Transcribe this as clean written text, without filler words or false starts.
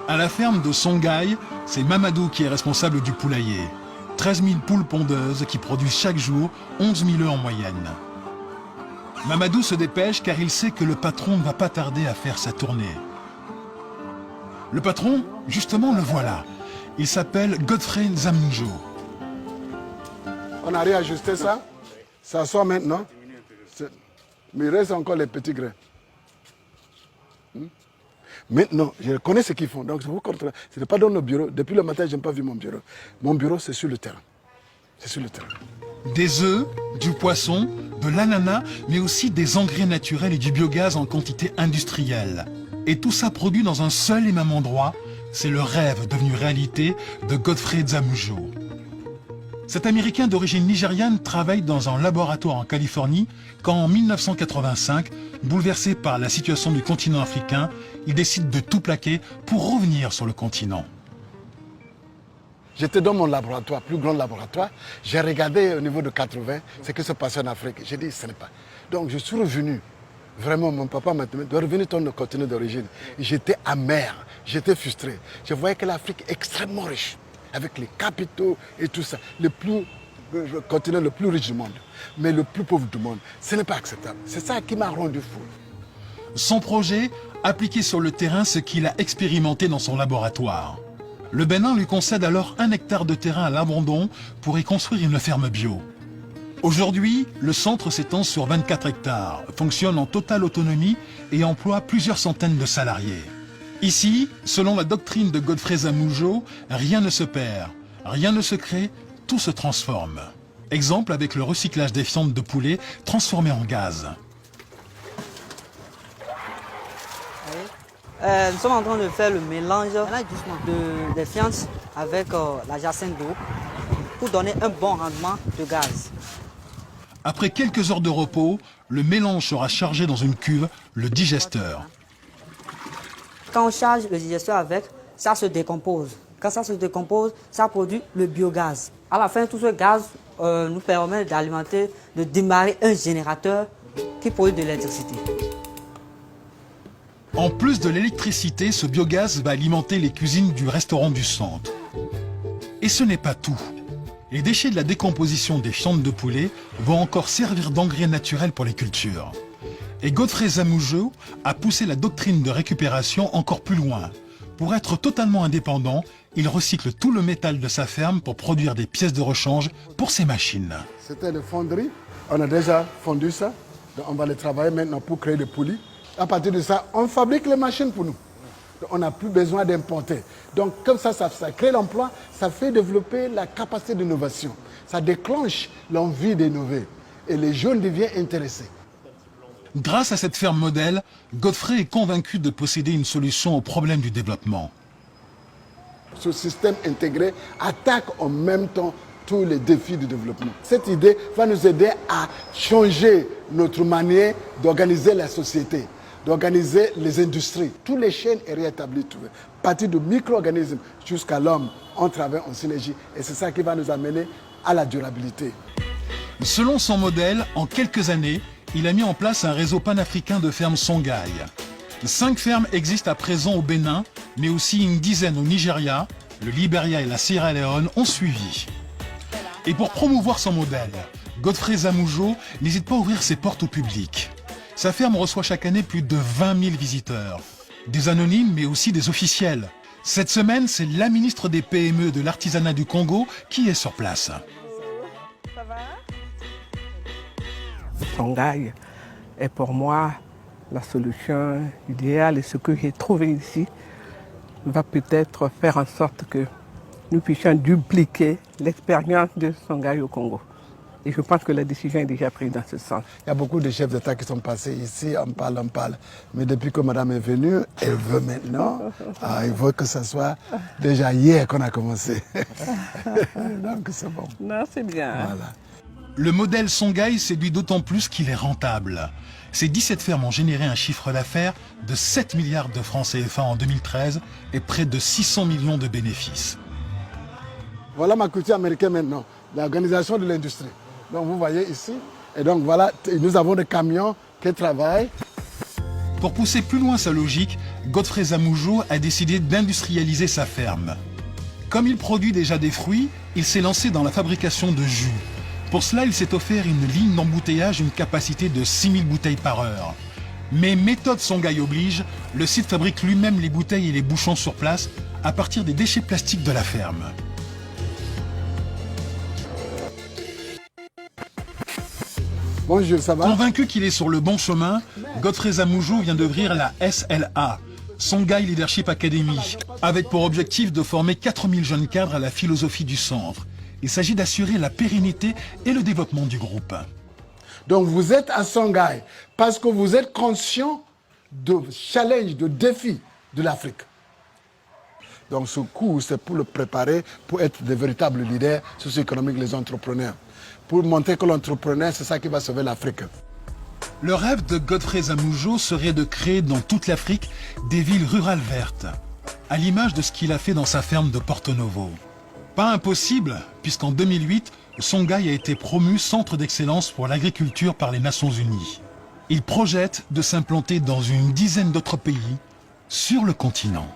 À la ferme de Songhai, c'est Mamadou qui est responsable du poulailler. 13 000 poules pondeuses qui produisent chaque jour 11 000 œufs en moyenne. Mamadou se dépêche car il sait que le patron ne va pas tarder à faire sa tournée. Le patron, justement, le voilà. Il s'appelle Godfrey Zamunjo. On a réajusté ça. Ça sort maintenant. Mais il reste encore les petits grains. Maintenant, je connais ce qu'ils font. Donc, je vous comprends. Ce n'est pas dans nos bureaux. Depuis le matin, je n'ai pas vu mon bureau. Mon bureau, c'est sur le terrain. C'est sur le terrain. Des œufs, du poisson, de l'ananas, mais aussi des engrais naturels et du biogaz en quantité industrielle. Et tout ça produit dans un seul et même endroit. C'est le rêve devenu réalité de Godfrey Zamunjo. Cet Américain d'origine nigériane travaille dans un laboratoire en Californie quand en 1985, bouleversé par la situation du continent africain, il décide de tout plaquer pour revenir sur le continent. J'étais dans mon laboratoire, plus grand laboratoire. J'ai regardé au niveau de 80 ce qui se passait en Afrique. J'ai dit, ce n'est pas. Donc je suis revenu. Vraiment, mon papa m'a dit de revenir dans le continent d'origine. J'étais amer, j'étais frustré. Je voyais que l'Afrique est extrêmement riche, avec les capitaux et tout ça. Le continent le plus riche du monde, mais le plus pauvre du monde. Ce n'est pas acceptable. C'est ça qui m'a rendu fou. Son projet, appliquer sur le terrain ce qu'il a expérimenté dans son laboratoire. Le Bénin lui concède alors 1 hectare de terrain à l'abandon pour y construire une ferme bio. Aujourd'hui, le centre s'étend sur 24 hectares, fonctionne en totale autonomie et emploie plusieurs centaines de salariés. Ici, selon la doctrine de Godfrey Zamunjo, rien ne se perd, rien ne se crée, tout se transforme. Exemple avec le recyclage des fientes de poulet transformées en gaz. Nous sommes en train de faire le mélange des fientes avec la jacinthe d'eau pour donner un bon rendement de gaz. Après quelques heures de repos, le mélange sera chargé dans une cuve, le digesteur. Quand on charge le digesteur avec, ça se décompose. Quand ça se décompose, ça produit le biogaz. À la fin, tout ce gaz nous permet d'alimenter, de démarrer un générateur qui produit de l'électricité. En plus de l'électricité, ce biogaz va alimenter les cuisines du restaurant du centre. Et ce n'est pas tout. Les déchets de la décomposition des fientes de poulet vont encore servir d'engrais naturel pour les cultures. Et Godfrey Zamunjo a poussé la doctrine de récupération encore plus loin. Pour être totalement indépendant, il recycle tout le métal de sa ferme pour produire des pièces de rechange pour ses machines. C'était les fonderies. On a déjà fondu ça. Donc on va les travailler maintenant pour créer des poulies. À partir de ça, on fabrique les machines pour nous. On n'a plus besoin d'importer. Donc comme ça crée l'emploi, ça fait développer la capacité d'innovation. Ça déclenche l'envie d'innover. Et les jeunes deviennent intéressés. Grâce à cette ferme modèle, Godfrey est convaincu de posséder une solution au problème du développement. Ce système intégré attaque en même temps tous les défis du développement. Cette idée va nous aider à changer notre manière d'organiser la société, d'organiser les industries. Toutes les chaînes sont réétablies, à partir de micro-organismes jusqu'à l'homme, on travaille en synergie. Et c'est ça qui va nous amener à la durabilité. Selon son modèle, en quelques années, il a mis en place un réseau panafricain de fermes Songhai. 5 fermes existent à présent au Bénin, mais aussi une dizaine au Nigeria, le Libéria et la Sierra Leone ont suivi. Et pour promouvoir son modèle, Godfrey Zamunjo n'hésite pas à ouvrir ses portes au public. Sa ferme reçoit chaque année plus de 20 000 visiteurs. Des anonymes, mais aussi des officiels. Cette semaine, c'est la ministre des PME de l'artisanat du Congo qui est sur place. Ça va? Songhai est pour moi la solution idéale et ce que j'ai trouvé ici va peut-être faire en sorte que nous puissions dupliquer l'expérience de Songhai au Congo. Et je pense que la décision est déjà prise dans ce sens. Il y a beaucoup de chefs d'État qui sont passés ici, on parle. Mais depuis que madame est venue, elle veut maintenant, il veut que ce soit déjà hier qu'on a commencé. Donc c'est bon. Non, c'est bien. Voilà. Le modèle Songhai séduit d'autant plus qu'il est rentable. Ces 17 fermes ont généré un chiffre d'affaires de 7 milliards de francs CFA en 2013 et près de 600 millions de bénéfices. Voilà ma culture américaine maintenant, l'organisation de l'industrie. Donc vous voyez ici, et donc voilà, nous avons des camions qui travaillent. Pour pousser plus loin sa logique, Godfrey Zamoujo a décidé d'industrialiser sa ferme. Comme il produit déjà des fruits, il s'est lancé dans la fabrication de jus. Pour cela, il s'est offert une ligne d'embouteillage d'une capacité de 6000 bouteilles par heure. Mais méthode Songhai oblige, le site fabrique lui-même les bouteilles et les bouchons sur place à partir des déchets plastiques de la ferme. Bonjour, ça va? Convaincu qu'il est sur le bon chemin, Godfrey Zamoujo vient d'ouvrir la SLA, Songhai Leadership Academy, avec pour objectif de former 4000 jeunes cadres à la philosophie du centre. Il s'agit d'assurer la pérennité et le développement du groupe. Donc vous êtes à Songhai parce que vous êtes conscient de challenge, de défis de l'Afrique. Donc ce cours, c'est pour le préparer, pour être de véritables leaders socio-économiques, les entrepreneurs. Pour montrer que l'entrepreneur, c'est ça qui va sauver l'Afrique. Le rêve de Godfrey Zamoujo serait de créer dans toute l'Afrique des villes rurales vertes, à l'image de ce qu'il a fait dans sa ferme de Porto Novo. Pas impossible, puisqu'en 2008, Songhai a été promu centre d'excellence pour l'agriculture par les Nations Unies. Il projette de s'implanter dans une dizaine d'autres pays sur le continent.